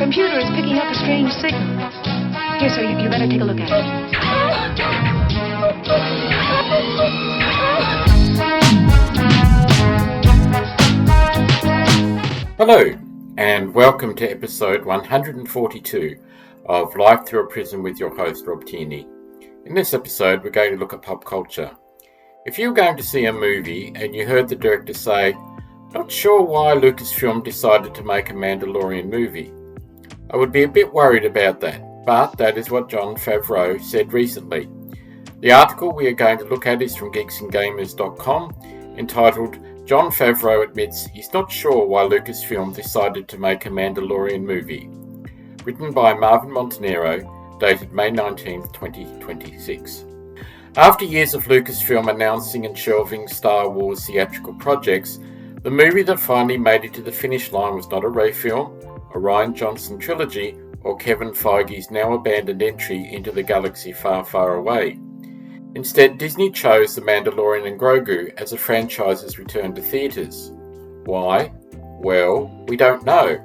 computer is picking up a strange signal. Here, sir, you better take a look at it. Hello, and welcome to episode 142 of Life Through a Prism with your host, Rob Tierney. In this episode, we're going to look at pop culture. If you were going to see a movie and you heard the director say, "Not sure why Lucasfilm decided to make a Mandalorian movie," I would be a bit worried about that, but that is what Jon Favreau said recently. The article we are going to look at is from geeksandgamers.com, entitled "Jon Favreau Admits He's Not Sure Why Lucasfilm Decided to Make a Mandalorian Movie," written by Marvin Montenaro, dated May 19, 2026. After years of Lucasfilm announcing and shelving Star Wars theatrical projects, the movie that finally made it to the finish line was not a Rey film, a Rian Johnson trilogy, or Kevin Feige's now abandoned entry into the galaxy far, far away. Instead, Disney chose The Mandalorian and Grogu as a franchise's return to theatres. Why? Well, we don't know.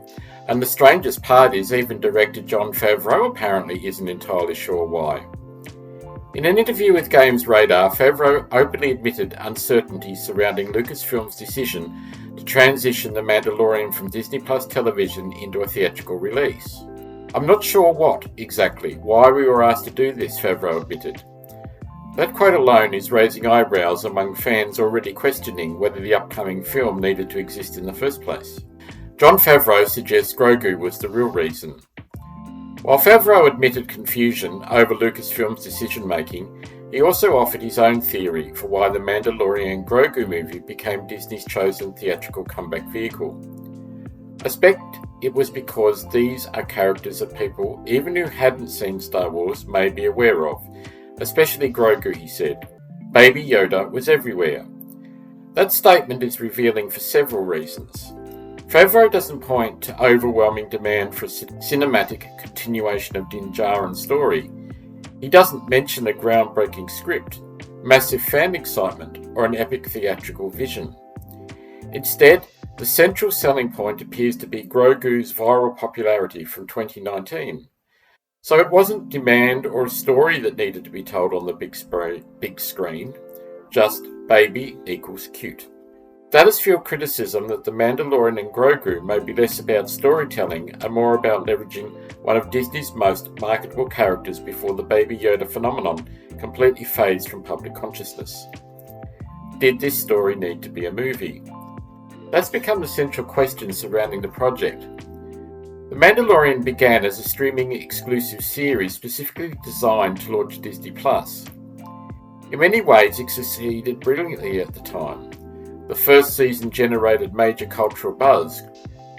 And the strangest part is even director Jon Favreau apparently isn't entirely sure why. In an interview with Games Radar, Favreau openly admitted uncertainty surrounding Lucasfilm's decision to transition The Mandalorian from Disney Plus television into a theatrical release. "I'm not sure what, exactly, why we were asked to do this," Favreau admitted. That quote alone is raising eyebrows among fans already questioning whether the upcoming film needed to exist in the first place. Jon Favreau suggests Grogu was the real reason. While Favreau admitted confusion over Lucasfilm's decision-making, he also offered his own theory for why the Mandalorian and Grogu movie became Disney's chosen theatrical comeback vehicle. I suspect it was because these are characters that people, even who hadn't seen Star Wars, may be aware of, especially Grogu, he said. Baby Yoda was everywhere. That statement is revealing for several reasons. Favreau doesn't point to overwhelming demand for a cinematic continuation of Din Djarin's story. He doesn't mention a groundbreaking script, massive fan excitement, or an epic theatrical vision. Instead, the central selling point appears to be Grogu's viral popularity from 2019. So it wasn't demand or a story that needed to be told on the big screen, just baby equals cute. That has fueled criticism that The Mandalorian and Grogu may be less about storytelling and more about leveraging one of Disney's most marketable characters before the Baby Yoda phenomenon completely fades from public consciousness. Did this story need to be a movie? That's become the central question surrounding the project. The Mandalorian began as a streaming exclusive series specifically designed to launch Disney Plus. In many ways, it succeeded brilliantly at the time. The first season generated major cultural buzz,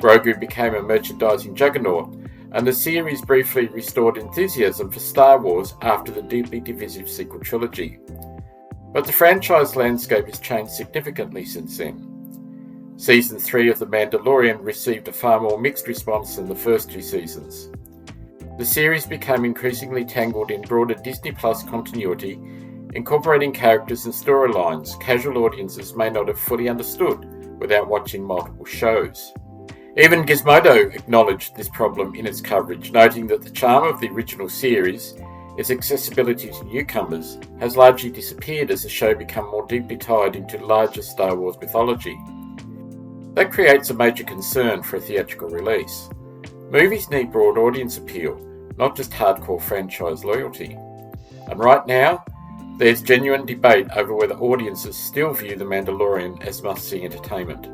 Grogu became a merchandising juggernaut, and the series briefly restored enthusiasm for Star Wars after the deeply divisive sequel trilogy. But the franchise landscape has changed significantly since then. Season 3 of The Mandalorian received a far more mixed response than the first two seasons. The series became increasingly tangled in broader Disney Plus continuity, incorporating characters and storylines casual audiences may not have fully understood without watching multiple shows. Even Gizmodo acknowledged this problem in its coverage, noting that the charm of the original series, its accessibility to newcomers, has largely disappeared as the show became more deeply tied into larger Star Wars mythology. That creates a major concern for a theatrical release. Movies need broad audience appeal, not just hardcore franchise loyalty. And right now, there's genuine debate over whether audiences still view The Mandalorian as must-see entertainment.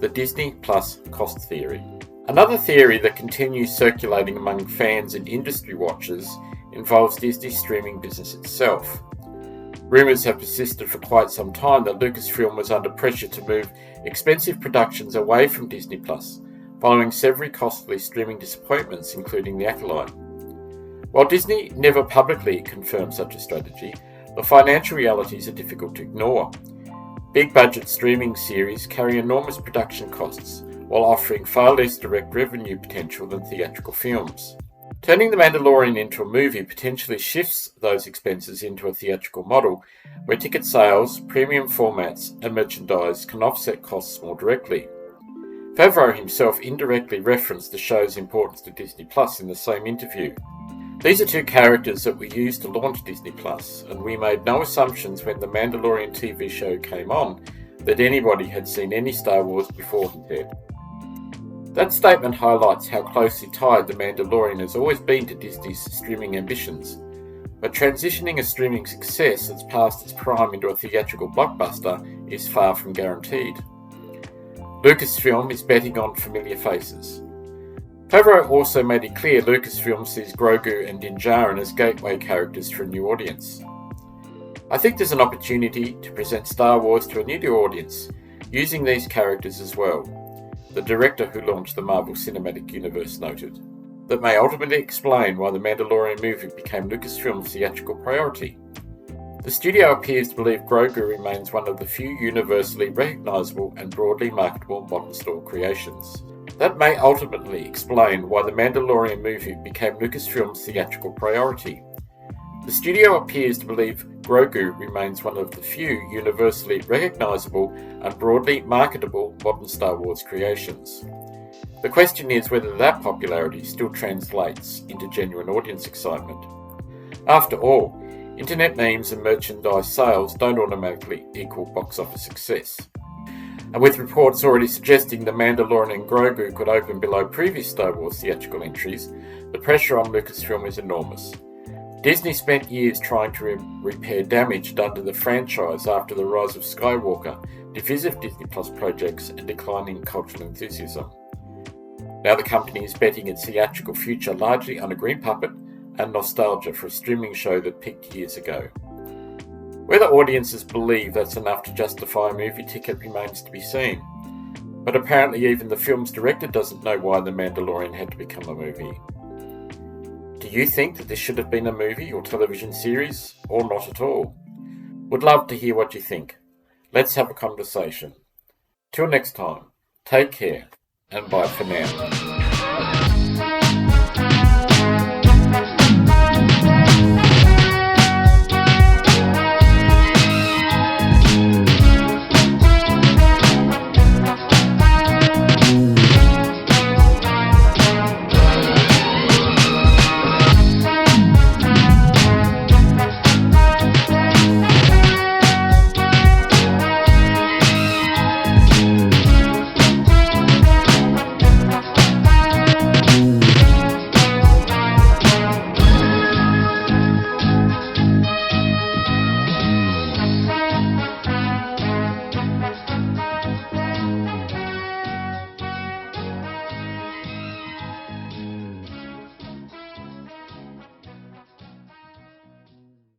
The Disney Plus cost theory. Another theory that continues circulating among fans and industry watchers involves Disney's streaming business itself. Rumours have persisted for quite some time that Lucasfilm was under pressure to move expensive productions away from Disney Plus, following several costly streaming disappointments, including The Acolyte. While Disney never publicly confirmed such a strategy, the financial realities are difficult to ignore. Big-budget streaming series carry enormous production costs, while offering far less direct revenue potential than theatrical films. Turning The Mandalorian into a movie potentially shifts those expenses into a theatrical model, where ticket sales, premium formats, and merchandise can offset costs more directly. Favreau himself indirectly referenced the show's importance to Disney Plus in the same interview. These are two characters that we used to launch Disney Plus, and we made no assumptions when the Mandalorian TV show came on that anybody had seen any Star Wars before, he said. That statement highlights how closely tied The Mandalorian has always been to Disney's streaming ambitions, but transitioning a streaming success that's past its prime into a theatrical blockbuster is far from guaranteed. Lucasfilm is betting on familiar faces. Favreau also made it clear Lucasfilm sees Grogu and Din Djarin as gateway characters for a new audience. I think there's an opportunity to present Star Wars to a new audience, using these characters as well, the director who launched the Marvel Cinematic Universe noted. That may ultimately explain why the Mandalorian movie became Lucasfilm's theatrical priority. The studio appears to believe Grogu remains one of the few universally recognisable and broadly marketable modern store creations. That may ultimately explain why the Mandalorian movie became Lucasfilm's theatrical priority. The studio appears to believe Grogu remains one of the few universally recognisable and broadly marketable modern Star Wars creations. The question is whether that popularity still translates into genuine audience excitement. After all, internet memes and merchandise sales don't automatically equal box office success. And with reports already suggesting The Mandalorian and Grogu could open below previous Star Wars theatrical entries, the pressure on Lucasfilm is enormous. Disney spent years trying to repair damage done to the franchise after the rise of Skywalker, divisive Disney Plus projects, and declining cultural enthusiasm. Now the company is betting its theatrical future largely on a green puppet and nostalgia for a streaming show that peaked years ago. Whether audiences believe that's enough to justify a movie ticket remains to be seen, but apparently even the film's director doesn't know why The Mandalorian had to become a movie. Do you think that this should have been a movie or television series, or not at all? Would love to hear what you think. Let's have a conversation. Till next time, take care, and bye for now.